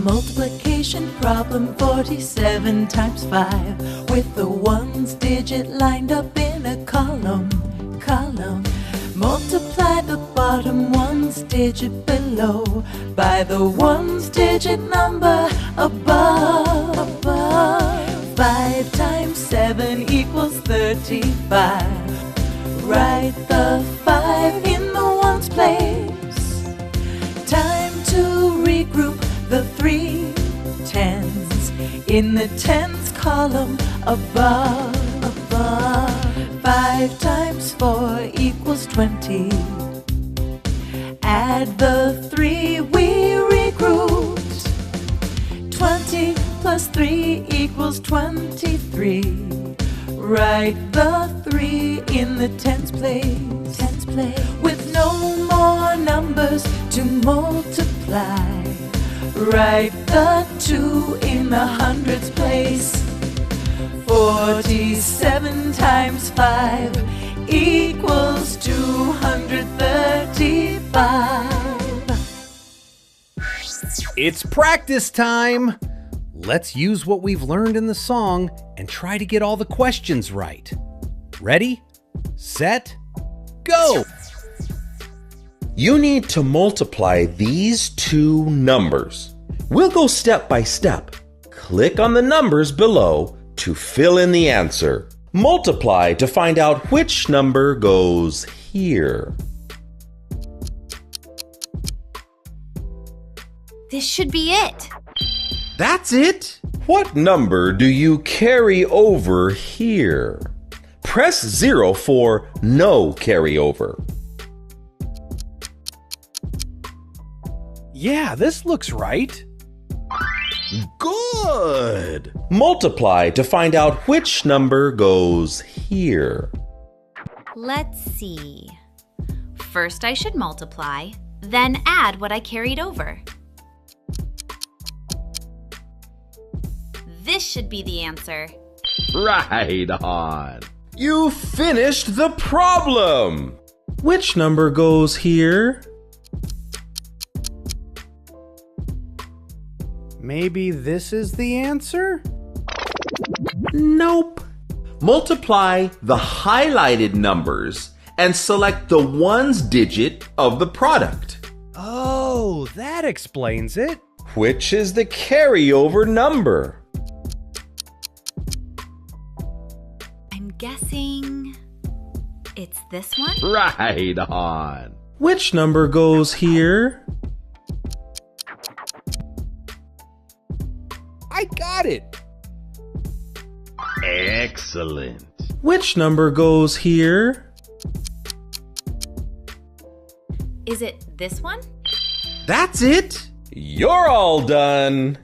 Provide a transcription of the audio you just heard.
multiplication problem, 47 times 5, with the ones digit lined up in a column. Multiply the bottom ones digit below by the ones digit number above. 5 times 7 equals 35. Write the 5 in the ones place. Time to regroup the 3 tens in the tens column above. 5 times 4 equals 20. Add the 3 we regrouped. 20 plus 3 equals 23. Write the 3 in the tens place. With no more numbers to multiply. Write the 2 in the hundreds place. 47 times 5 equals 235. It's practice time! Let's use what we've learned in the song and try to get all the questions right. Ready, set, go! You need to multiply these two numbers. We'll go step by step. Click on the numbers below to fill in the answer. Multiply to find out which number goes here. This should be it. That's it? What number do you carry over here? Press 0 for no carryover. Yeah, this looks right. Good! Multiply to find out which number goes here. Let's see. First I should multiply, then add what I carried over. This should be the answer. Right on! You finished the problem! Which number goes here? Maybe this is the answer? Nope. Multiply the highlighted numbers and select the ones digit of the product. Oh, that explains it. Which is the carryover number? I'm guessing it's this one? Right on. Which number goes here? I got it. Excellent. Which number goes here? Is it this one? That's it. You're all done.